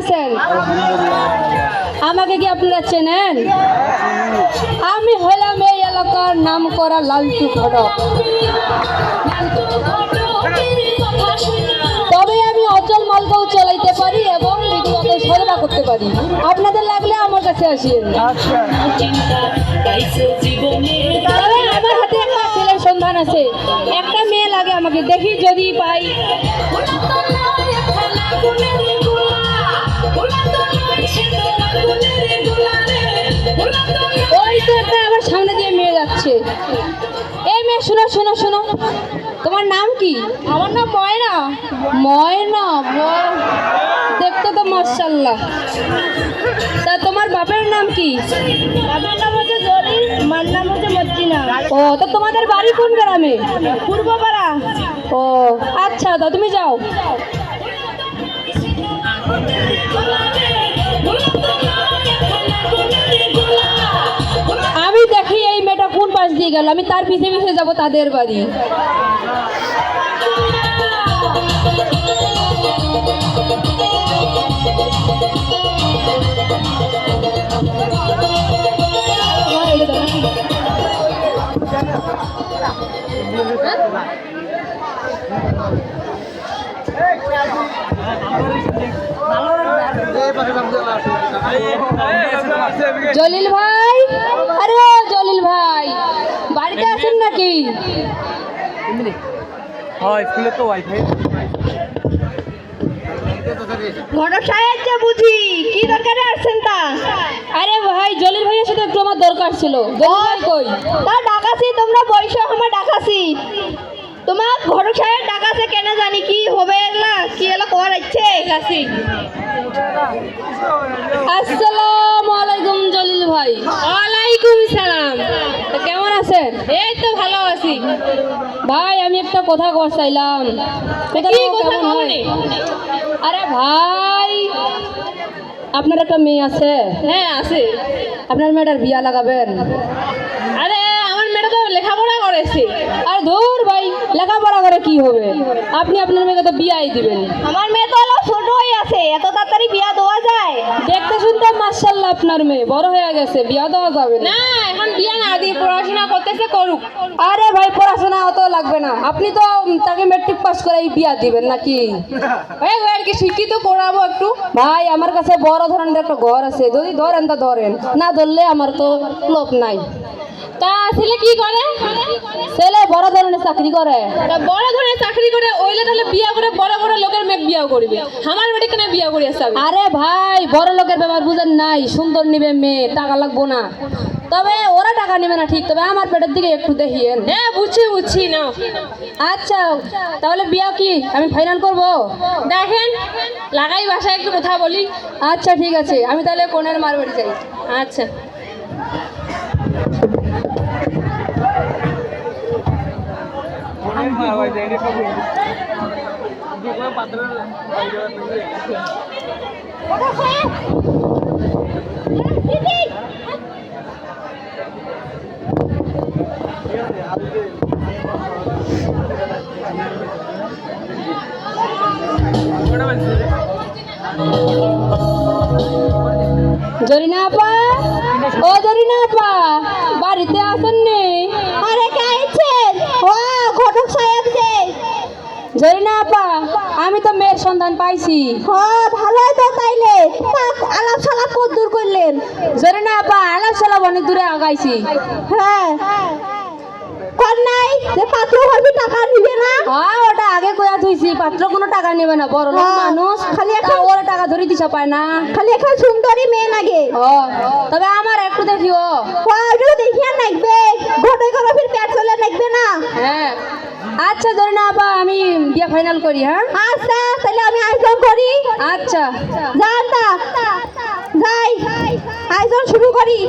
আছেন? আমাকে কি আপনারা চেনেন? আমি হলাম এই এলাকার নাম করা লালটু ঘটক। তবে আমি অচল মালকেও চালাইতে পারি এবং রীতিমতো সরবা করতে পারি। আপনাদের লাগলে আমার কাছে আসেন। তবে আমার হাতে একটা ছেলের সন্ধান আছে, একটা মেয়ে লাগে আমাকে, দেখি যদি পাই। ওই তো একটা আমার সামনে দিয়ে মেয়ে যাচ্ছে। এই মেয়ে, শোনো শোনো শোনো, তোমার নাম কি? আমার নাম ময়না। ময়না? দেখতে তো মাশাআল্লাহ। তা তোমার বাপের নাম কি? বাপের নাম হচ্ছে জলিল, মার নাম হচ্ছে মর্জিনা। ও, তো তোমাদের বাড়ি কোন গ্রামে? পূর্বপাড়া। ও আচ্ছা, তা তুমি যাও। আমি দেখি এই মেয়েটা কোন পাশ দিয়ে গেল, আমি তার পিছে পিছে যাব তাদের বাড়ি। জলিল ভাই, আরে জলিল ভাই, বাড়িতে আছেন নাকি? ঘটক সাহেব যে বুঝি কি দরকারে আসছেন তা? আরে ভাই, জলিল ভাইয়ের সাথে একটু আমার দরকার ছিল। জলিল ভাই কই? তা ডাকাছি, তোমরা বৈশ আমার ডাকাছি। তোমার ঘটক সাহেব ডাকাছে কেন জানি, কি হবে এলা, কি এলা করার ইচ্ছে ডাকাছি। আসসালামু আলাইকুম জলিল ভাই। ওয়ালাইকুম সালাম। কেমন আছেন? এই তো ভালো আছি ভাই। আমি একটা কথা কর চাইলাম। আরে ভাই, আপনার একটা মেয়ে আছে? হ্যাঁ আছে। আপনার মেয়েটার বিয়া লাগাবেন? আরে আমার মেয়েটা তো লেখাপড়া করেছে। আর ধুর ভাই, লেখাপড়া করে কি হবে? আপনি আপনার মেয়েকে তো বিয়াই দিবেন। আমার মেয়ে তো হলো ছোটই আছে, এত তাড়াতাড়ি বিয়া দেওয়া যায়? দেখতে শুনতে মাশাআল্লাহ আপনার মেয়ে বড় হয়ে গেছে, বিয়া দেওয়া যাবে না। এখন বিয়া না দিয়ে পড়াশোনা করতেছে, করুক। আরে ভাই, পড়াশোনা অত লাগবে না, আপনি তো তাকে মেট্রিক পাস করেই বিয়া দিবেন নাকি? এই আর কি শিক্ষিত করাবো একটু। ভাই আমার কাছে বড় ধরনের একটা ঘর আছে, যদি ধরেন তা ধরেন, না ধরলে আমার তো লোক নাই। তা ছেলে কি করে? ছেলে বড় ধরনের চাকরি করে। বড় ধরনের চাকরি করে ওইলে তাহলে বিয়া করে বড় বড় লোকের মেয়ে বিয়া করবে, আমার মেয়ে কেন বিয়া করে আসবে? আরে ভাই, বড় লোকের ব্যাপার বুঝেন নাই, সুন্দর নিবে মেয়ে, টাকা লাগবো না। তবে ওরা টাকা নেবে না ঠিক, তবে আমার পেটের দিকে একটু দেখিয়েন। হ্যাঁ বুঝছি না। আচ্ছা, তাহলে বিয়া কি আমি ফাইনাল করব? দেখেন লাগাই বাসায় একটু কথা বলি। আচ্ছা ঠিক আছে, আমি তাহলে কোনের মার বাড়ি যাই। আচ্ছা। জরিনা আপা, ও জরিনা আপা, বাড়িতে আসেন নি? আরে কে আইছেন? ও ঘটক সাহেব যে। জরিনা আপা, আমি তো মেয়ের সন্ধান পাইছি। ও ভালোই তো, তাইলে আলাপ সালাপ কত দূর করলেন? জরিনা আপা, আলাপ সালাপ অনেক দূরে আগাইছি। হ্যাঁ কর নাই যে পাত্র হবে টাকা নিবে না? হ্যাঁ, ওটা আগে কইয়া থইছি, পাত্র কোনো টাকা নেবে না, বড় লোক মানুষ, খালি একটা ওরা টাকা ধরে দিশা পায় না, খালি এখন সুন্দরী মেয়ে লাগে। ও তবে আমার একটু দেখিও। ওটা দেখিয়া নাকবে, ফটোগ্রাফির পেট চলে নাকবে না? হ্যাঁ আচ্ছা জরিনা আপা, আমি বিয়া ফাইনাল করি। হ্যাঁ আচ্ছা, তাহলে আমি আয়োজন করি। আচ্ছা যান, তা যাই আয়োজন শুরু করি।